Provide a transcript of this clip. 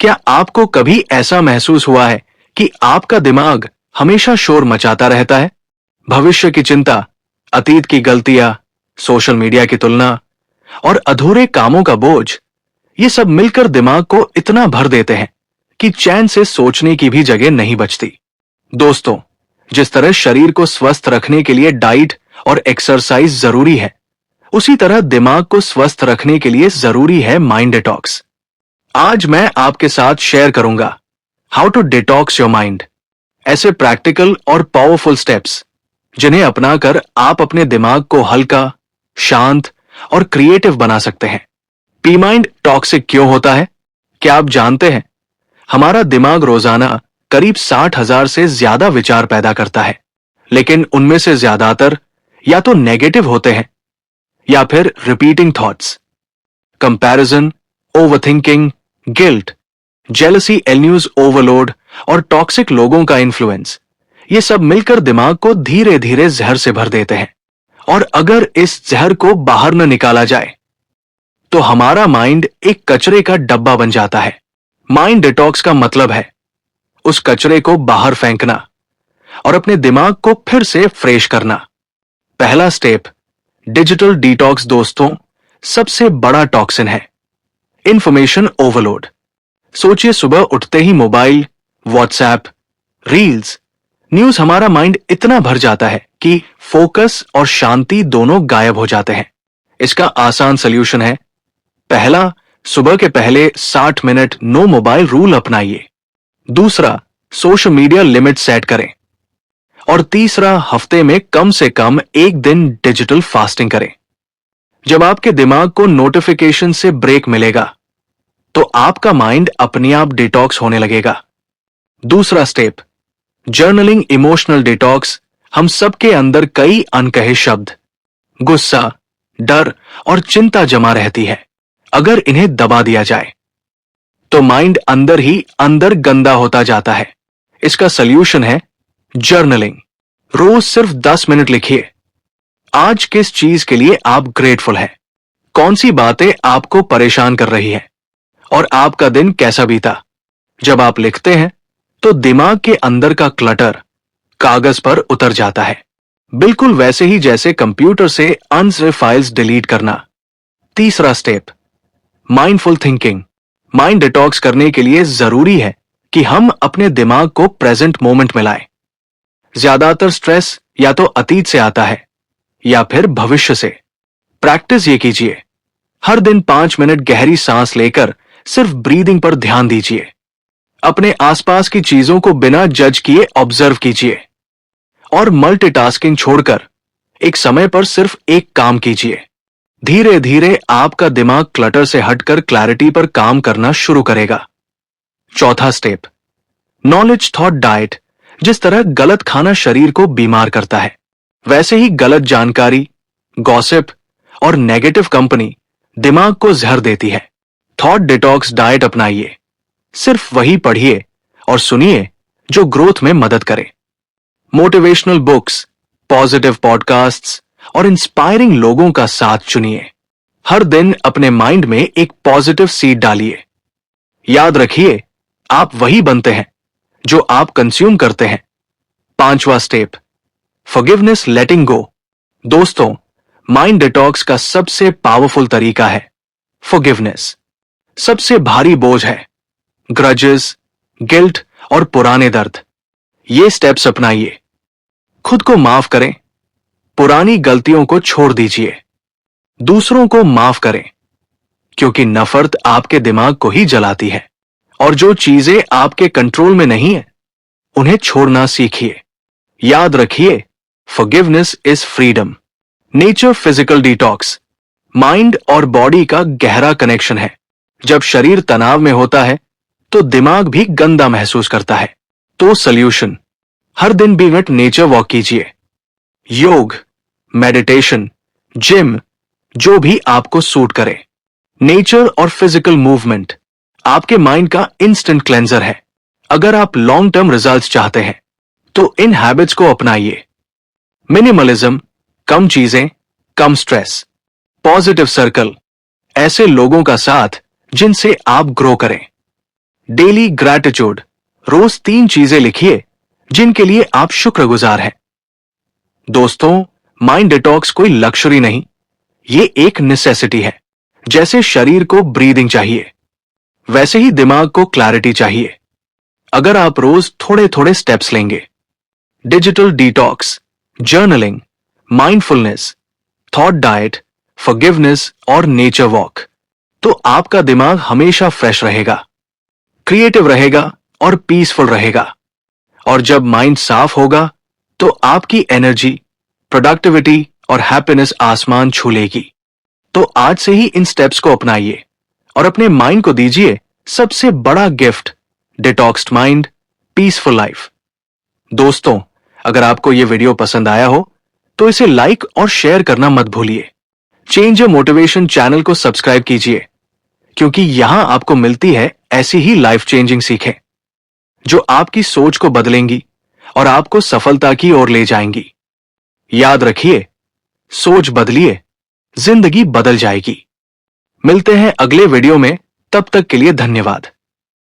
क्या आपको कभी ऐसा महसूस हुआ है कि आपका दिमाग हमेशा शोर मचाता रहता है? भविष्य की चिंता, अतीत की गलतियां, सोशल मीडिया की तुलना और अधूरे कामों का बोझ, ये सब मिलकर दिमाग को इतना भर देते हैं कि चैन से सोचने की भी जगह नहीं बचती। दोस्तों, जिस तरह शरीर को स्वस्थ रखने के लिए डाइट और एक्सरसाइज जरूरी है, उसी तरह दिमाग को स्वस्थ रखने के लिए जरूरी है माइंड डिटॉक्स। आज मैं आपके साथ शेयर करूंगा how to detox your mind, ऐसे प्रैक्टिकल और पावरफुल स्टेप्स जिन्हें अपनाकर आप अपने दिमाग को हल्का, शांत और क्रिएटिव बना सकते हैं। पी माइंड टॉक्सिक क्यों होता है? क्या आप जानते हैं, हमारा दिमाग रोजाना करीब 60,000 से ज्यादा विचार पैदा करता है, लेकिन उनमें से ज्यादातर या तो नेगेटिव होते हैं या फिर repeating thoughts, comparison, overthinking, guilt, jealousy, news overload और टॉक्सिक लोगों का इन्फ्लुएंस, ये सब मिलकर दिमाग को धीरे धीरे जहर से भर देते हैं। और अगर इस जहर को बाहर न निकाला जाए तो हमारा माइंड एक कचरे का डब्बा बन जाता है। माइंड डिटॉक्स का मतलब है उस कचरे को बाहर फेंकना और अपने दिमाग को फिर से फ्रेश करना। पहला स्टेप, डिजिटल डिटॉक्स। दोस्तों, सबसे बड़ा टॉक्सिन है इंफॉर्मेशन ओवरलोड। सोचिए, सुबह उठते ही मोबाइल, व्हाट्सएप, रील्स, न्यूज, हमारा माइंड इतना भर जाता है कि फोकस और शांति दोनों गायब हो जाते हैं। इसका आसान सलूशन है, पहला, सुबह के पहले 60 मिनट नो मोबाइल रूल अपनाइए। दूसरा, सोशल मीडिया लिमिट सेट करें। और तीसरा, हफ्ते में कम से कम एक दिन डिजिटल फास्टिंग करें। जब आपके दिमाग को नोटिफिकेशन से ब्रेक मिलेगा तो आपका माइंड अपने आप डिटॉक्स होने लगेगा। दूसरा स्टेप, जर्नलिंग इमोशनल डिटॉक्स। हम सबके अंदर कई अनकहे शब्द, गुस्सा, डर और चिंता जमा रहती है। अगर इन्हें दबा दिया जाए तो माइंड अंदर ही अंदर गंदा होता जाता है। इसका सल्यूशन है जर्नलिंग। रोज सिर्फ 10 मिनट लिखिए, आज किस चीज के लिए आप ग्रेटफुल हैं, कौन सी बातें आपको परेशान कर रही हैं और आपका दिन कैसा बीता। जब आप लिखते हैं तो दिमाग के अंदर का क्लटर कागज पर उतर जाता है, बिल्कुल वैसे ही जैसे कंप्यूटर से अनसेव फाइल्स डिलीट करना। तीसरा step, mindful thinking. Mind detox करने के लिए जरूरी है कि हम अपने दिमाग को प्रेजेंट मोमेंट में लाएं। ज्यादातर स्ट्रेस या तो अतीत से आता है या फिर भविष्य से। प्रैक्टिस ये कीजिए, हर दिन 5 मिनट गहरी सांस लेकर सिर्फ ब्रीदिंग पर ध्यान दीजिए। अपने आसपास की चीजों को बिना जज किए ऑब्जर्व कीजिए और मल्टीटास्किंग छोड़कर एक समय पर सिर्फ एक काम कीजिए। धीरे धीरे आपका दिमाग क्लटर से हटकर क्लैरिटी पर काम करना शुरू करेगा। चौथा स्टेप, नॉलेज थॉट डाइट। जिस तरह गलत खाना शरीर को बीमार करता है, वैसे ही गलत जानकारी, गॉसिप और नेगेटिव कंपनी दिमाग को जहर देती है। थॉट डिटॉक्स डाइट अपनाइए। सिर्फ वही पढ़िए और सुनिए जो ग्रोथ में मदद करे। मोटिवेशनल बुक्स, पॉजिटिव पॉडकास्ट्स और इंस्पायरिंग लोगों का साथ चुनिए। हर दिन अपने माइंड में एक पॉजिटिव सीड डालिए। याद रखिए, आप वही बनते हैं जो आप कंज्यूम करते हैं। पांचवा स्टेप, फॉरगिवनेस, लेटिंग गो। दोस्तों, माइंड डिटॉक्स का सबसे पावरफुल तरीका है फॉरगिवनेस। सबसे भारी बोझ है ग्रजेस, गिल्ट और पुराने दर्द। ये स्टेप्स अपनाइए। खुद को माफ करें, पुरानी गलतियों को छोड़ दीजिए, दूसरों को माफ करें, क्योंकि नफरत आपके दिमाग को ही जलाती है। और जो चीजें आपके कंट्रोल में नहीं है, उन्हें छोड़ना सीखिए। याद रखिए, forgiveness is freedom. Nature physical detox. Mind और बॉडी का गहरा कनेक्शन है। जब शरीर तनाव में होता है तो दिमाग भी गंदा महसूस करता है। तो सॉल्यूशन, हर दिन 20 मिनट नेचर वॉक कीजिए। योग, मेडिटेशन, जिम, जो भी आपको सूट करे। नेचर और फिजिकल मूवमेंट आपके माइंड का इंस्टेंट क्लेंजर है। अगर आप लॉन्ग टर्म रिजल्ट्स चाहते हैं तो इन हैबिट्स को अपनाइए। मिनिमलिज्म, कम चीजें, कम स्ट्रेस। पॉजिटिव सर्कल, ऐसे लोगों का साथ जिनसे आप ग्रो करें। डेली ग्रैटिट्यूड, रोज 3 चीजें लिखिए जिनके लिए आप शुक्रगुजार हैं। दोस्तों, माइंड डिटॉक्स कोई लक्जरी नहीं, ये एक नेसेसिटी है। जैसे शरीर को ब्रीदिंग चाहिए, वैसे ही दिमाग को क्लैरिटी चाहिए। अगर आप रोज थोड़े थोड़े स्टेप्स लेंगे, digital detox, journaling, mindfulness, thought diet, forgiveness और नेचर वॉक, तो आपका दिमाग हमेशा फ्रेश रहेगा, क्रिएटिव रहेगा और पीसफुल रहेगा। और जब माइंड साफ होगा तो आपकी एनर्जी, प्रोडक्टिविटी और हैप्पीनेस आसमान छू लेगी। तो आज से ही इन स्टेप्स को अपनाइए और अपने माइंड को दीजिए सबसे बड़ा गिफ्ट, डिटॉक्स्ड माइंड, पीसफुल लाइफ। दोस्तों, अगर आपको यह वीडियो पसंद आया हो तो इसे लाइक और शेयर करना मत भूलिए। चेंज योर मोटिवेशन चैनल को सब्सक्राइब कीजिए, क्योंकि यहां आपको मिलती है ऐसी ही लाइफ चेंजिंग सीखें जो आपकी सोच को बदलेंगी और आपको सफलता की ओर ले जाएंगी। याद रखिए, सोच बदलिए, जिंदगी बदल जाएगी। मिलते हैं अगले वीडियो में, तब तक के लिए धन्यवाद।